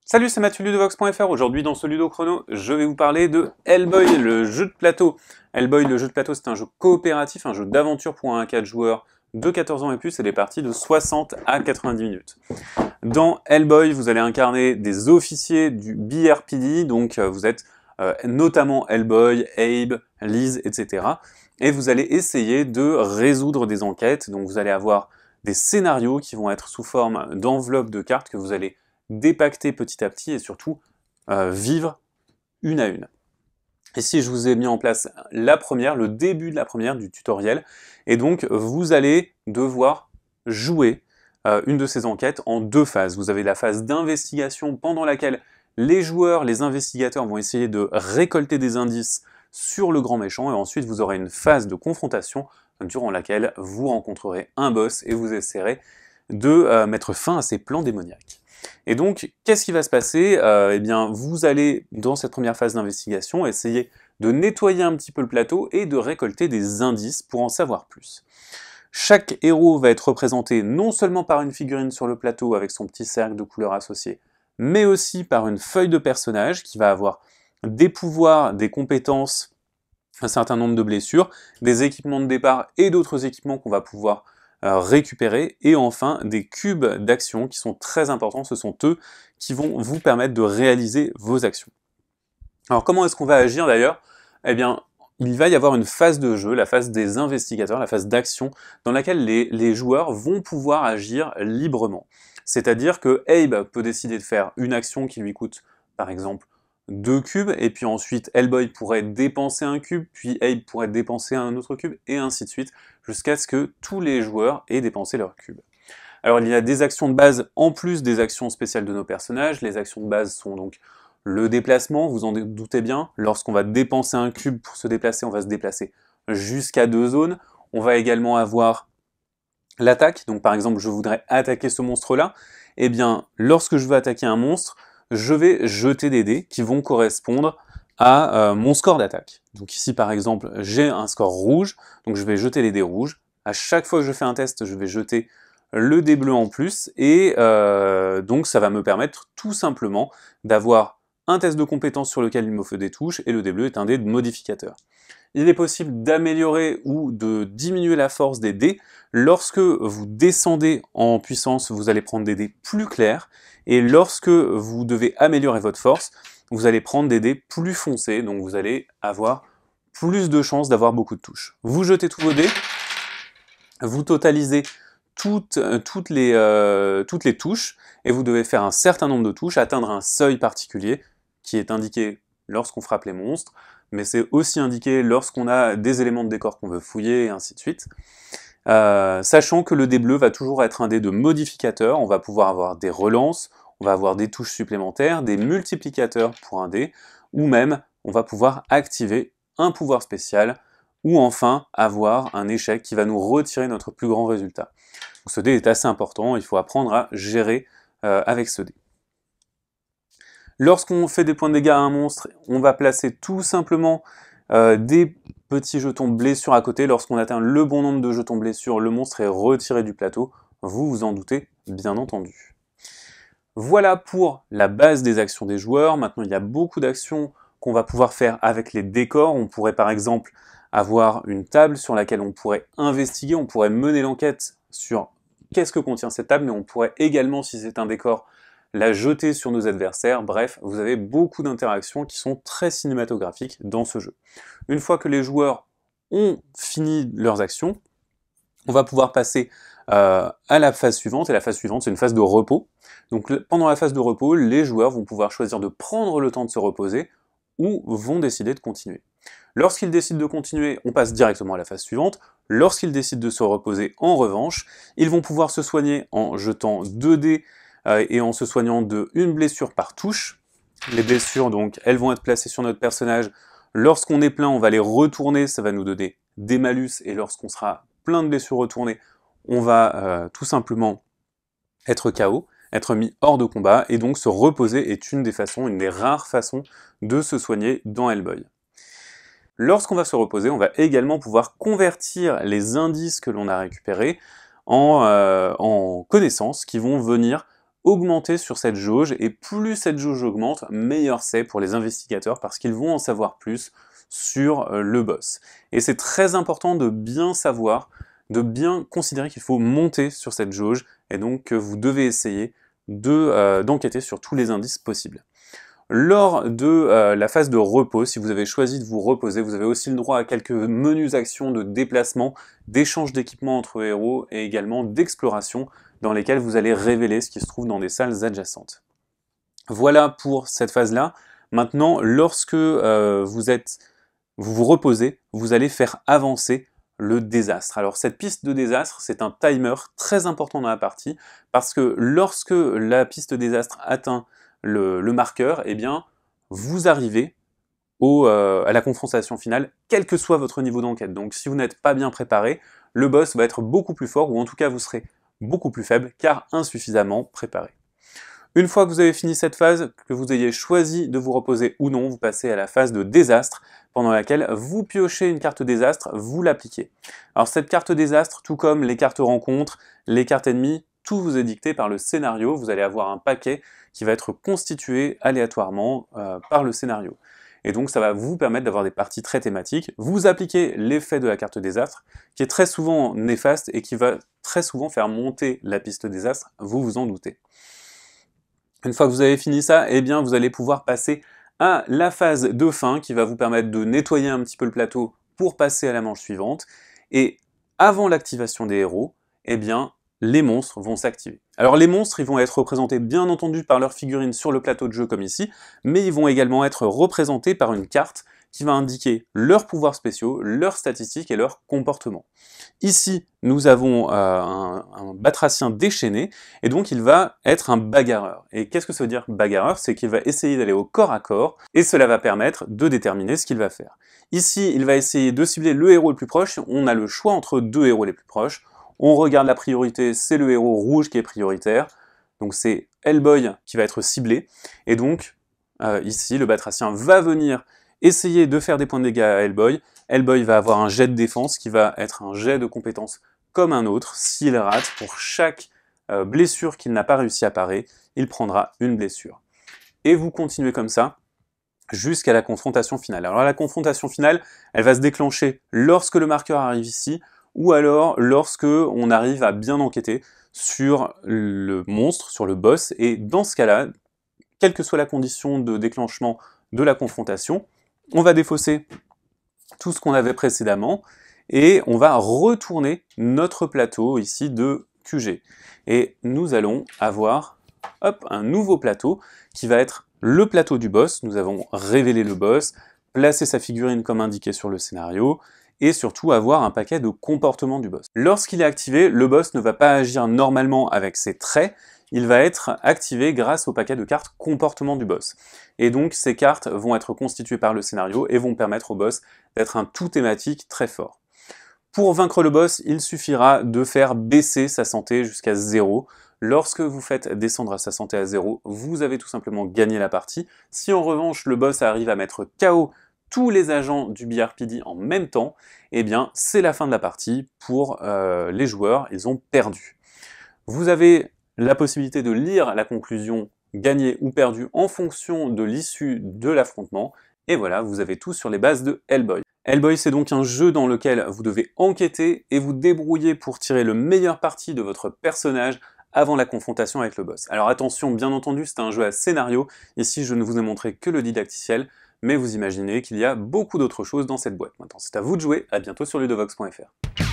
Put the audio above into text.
Salut, c'est Mathieu Ludovox.fr. Aujourd'hui, dans ce Ludo Chrono, je vais vous parler de Hellboy, le jeu de plateau. Hellboy, le jeu de plateau, c'est un jeu coopératif, un jeu d'aventure pour 1 à 4 joueurs de 14 ans et plus, et des parties de 60 à 90 minutes. Dans Hellboy, vous allez incarner des officiers du BRPD, donc vous êtes notamment Hellboy, Abe, Liz, etc. Et vous allez essayer de résoudre des enquêtes, donc vous allez avoir des scénarios qui vont être sous forme d'enveloppes de cartes que vous allez dépacter petit à petit et surtout vivre une à une. Ici, je vous ai mis en place la première, le début de la première du tutoriel, et donc vous allez devoir jouer une de ces enquêtes en deux phases. Vous avez la phase d'investigation pendant laquelle les joueurs, les investigateurs vont essayer de récolter des indices sur le grand méchant, et ensuite vous aurez une phase de confrontation durant laquelle vous rencontrerez un boss et vous essaierez de mettre fin à ses plans démoniaques. Et donc, qu'est-ce qui va se passer? Eh bien, vous allez, dans cette première phase d'investigation, essayer de nettoyer un petit peu le plateau et de récolter des indices pour en savoir plus. Chaque héros va être représenté non seulement par une figurine sur le plateau avec son petit cercle de couleurs associées, mais aussi par une feuille de personnage qui va avoir des pouvoirs, des compétences, un certain nombre de blessures, des équipements de départ et d'autres équipements qu'on va pouvoir récupérer, et enfin des cubes d'action qui sont très importants. Ce sont eux qui vont vous permettre de réaliser vos actions. Alors comment est-ce qu'on va agir d'ailleurs? Eh bien, il va y avoir une phase de jeu, la phase des investigateurs, la phase d'action, dans laquelle les joueurs vont pouvoir agir librement. C'est-à-dire que Abe peut décider de faire une action qui lui coûte, par exemple, 2 cubes, et puis ensuite Hellboy pourrait dépenser un cube, puis Abe pourrait dépenser un autre cube, et ainsi de suite, jusqu'à ce que tous les joueurs aient dépensé leur cube. Alors il y a des actions de base en plus des actions spéciales de nos personnages. Les actions de base sont donc le déplacement, vous en doutez bien. Lorsqu'on va dépenser un cube pour se déplacer, on va se déplacer jusqu'à 2 zones. On va également avoir l'attaque, donc par exemple je voudrais attaquer ce monstre-là. Eh bien, lorsque je veux attaquer un monstre, je vais jeter des dés qui vont correspondre à mon score d'attaque. Donc ici par exemple, j'ai un score rouge, donc je vais jeter les dés rouges. À chaque fois que je fais un test, je vais jeter le dé bleu en plus, et donc ça va me permettre tout simplement d'avoir un test de compétence sur lequel il me faut des touches, et le dé bleu est un dé de modificateur. Il est possible d'améliorer ou de diminuer la force des dés. Lorsque vous descendez en puissance, vous allez prendre des dés plus clairs, et lorsque vous devez améliorer votre force, vous allez prendre des dés plus foncés, donc vous allez avoir plus de chances d'avoir beaucoup de touches. Vous jetez tous vos dés, vous totalisez toutes les touches, et vous devez faire un certain nombre de touches, atteindre un seuil particulier, qui est indiqué lorsqu'on frappe les monstres, mais c'est aussi indiqué lorsqu'on a des éléments de décor qu'on veut fouiller, et ainsi de suite. Sachant que le dé bleu va toujours être un dé de modificateur, on va pouvoir avoir des relances, on va avoir des touches supplémentaires, des multiplicateurs pour un dé, ou même on va pouvoir activer un pouvoir spécial, ou enfin avoir un échec qui va nous retirer notre plus grand résultat. Donc ce dé est assez important, il faut apprendre à gérer avec ce dé. Lorsqu'on fait des points de dégâts à un monstre, on va placer tout simplement des petits jetons blessures à côté. Lorsqu'on atteint le bon nombre de jetons blessures, le monstre est retiré du plateau. Vous vous en doutez, bien entendu. Voilà pour la base des actions des joueurs. Maintenant, il y a beaucoup d'actions qu'on va pouvoir faire avec les décors. On pourrait par exemple avoir une table sur laquelle on pourrait investiguer, on pourrait mener l'enquête sur qu'est-ce que contient cette table, mais on pourrait également, si c'est un décor, la jeter sur nos adversaires. Bref, vous avez beaucoup d'interactions qui sont très cinématographiques dans ce jeu. Une fois que les joueurs ont fini leurs actions, on va pouvoir passer à la phase suivante, et la phase suivante c'est une phase de repos. Donc pendant la phase de repos, les joueurs vont pouvoir choisir de prendre le temps de se reposer, ou vont décider de continuer. Lorsqu'ils décident de continuer, on passe directement à la phase suivante. Lorsqu'ils décident de se reposer, en revanche, ils vont pouvoir se soigner en jetant 2 dés et en se soignant de 1 blessure par touche. Les blessures, donc, elles vont être placées sur notre personnage. Lorsqu'on est plein, on va les retourner, ça va nous donner des malus, et lorsqu'on sera plein de blessures retournées, on va tout simplement être KO, être mis hors de combat, et donc se reposer est une des rares façons de se soigner dans Hellboy. Lorsqu'on va se reposer, on va également pouvoir convertir les indices que l'on a récupérés en connaissances qui vont venir augmenter sur cette jauge, et plus cette jauge augmente, meilleur c'est pour les investigateurs parce qu'ils vont en savoir plus sur le boss. Et c'est très important de bien savoir, de bien considérer qu'il faut monter sur cette jauge, et donc que vous devez essayer d'enquêter sur tous les indices possibles. Lors de la phase de repos, si vous avez choisi de vous reposer, vous avez aussi le droit à quelques menus actions de déplacement, d'échange d'équipements entre héros et également d'exploration dans lesquelles vous allez révéler ce qui se trouve dans des salles adjacentes. Voilà pour cette phase-là. Maintenant, lorsque vous vous reposez, vous allez faire avancer le désastre. Alors cette piste de désastre, c'est un timer très important dans la partie parce que lorsque la piste désastre atteint le marqueur, eh bien, vous arrivez à la confrontation finale, quel que soit votre niveau d'enquête. Donc si vous n'êtes pas bien préparé, le boss va être beaucoup plus fort, ou en tout cas vous serez beaucoup plus faible, car insuffisamment préparé. Une fois que vous avez fini cette phase, que vous ayez choisi de vous reposer ou non, vous passez à la phase de désastre, pendant laquelle vous piochez une carte désastre, vous l'appliquez. Alors cette carte désastre, tout comme les cartes rencontres, les cartes ennemies, tout vous est dicté par le scénario. Vous allez avoir un paquet qui va être constitué aléatoirement par le scénario. Et donc ça va vous permettre d'avoir des parties très thématiques. Vous appliquez l'effet de la carte désastre, qui est très souvent néfaste et qui va très souvent faire monter la piste désastre, vous vous en doutez. Une fois que vous avez fini ça, eh bien vous allez pouvoir passer à la phase de fin qui va vous permettre de nettoyer un petit peu le plateau pour passer à la manche suivante. Et avant l'activation des héros, eh bien les monstres vont s'activer. Alors les monstres, ils vont être représentés bien entendu par leurs figurines sur le plateau de jeu comme ici, mais ils vont également être représentés par une carte qui va indiquer leurs pouvoirs spéciaux, leurs statistiques et leurs comportements. Ici, nous avons un batracien déchaîné, et donc il va être un bagarreur. Et qu'est-ce que ça veut dire bagarreur? C'est qu'il va essayer d'aller au corps à corps, et cela va permettre de déterminer ce qu'il va faire. Ici, il va essayer de cibler le héros le plus proche. On a le choix entre deux héros les plus proches. On regarde la priorité, c'est le héros rouge qui est prioritaire, donc c'est Hellboy qui va être ciblé, et donc ici le batracien va venir essayer de faire des points de dégâts à Hellboy. Hellboy va avoir un jet de défense qui va être un jet de compétence comme un autre. S'il rate, pour chaque blessure qu'il n'a pas réussi à parer, il prendra une blessure. Et vous continuez comme ça jusqu'à la confrontation finale. Alors la confrontation finale, elle va se déclencher lorsque le marqueur arrive ici, ou alors lorsque on arrive à bien enquêter sur le monstre, sur le boss, et dans ce cas-là, quelle que soit la condition de déclenchement de la confrontation, on va défausser tout ce qu'on avait précédemment, et on va retourner notre plateau ici de QG. Et nous allons avoir un nouveau plateau qui va être le plateau du boss. Nous avons révélé le boss, placé sa figurine comme indiqué sur le scénario, et surtout avoir un paquet de comportements du boss. Lorsqu'il est activé, le boss ne va pas agir normalement avec ses traits, il va être activé grâce au paquet de cartes comportement du boss. Et donc ces cartes vont être constituées par le scénario et vont permettre au boss d'être un tout thématique très fort. Pour vaincre le boss, il suffira de faire baisser sa santé jusqu'à 0. Lorsque vous faites descendre sa santé à 0, vous avez tout simplement gagné la partie. Si en revanche le boss arrive à mettre KO tous les agents du BRPD en même temps, eh bien c'est la fin de la partie pour les joueurs, ils ont perdu. Vous avez la possibilité de lire la conclusion gagné ou perdu en fonction de l'issue de l'affrontement, et voilà, vous avez tout sur les bases de Hellboy. Hellboy, c'est donc un jeu dans lequel vous devez enquêter et vous débrouiller pour tirer le meilleur parti de votre personnage avant la confrontation avec le boss. Alors attention, bien entendu, c'est un jeu à scénario, ici je ne vous ai montré que le didacticiel, mais vous imaginez qu'il y a beaucoup d'autres choses dans cette boîte. Maintenant, c'est à vous de jouer, à bientôt sur ludovox.fr.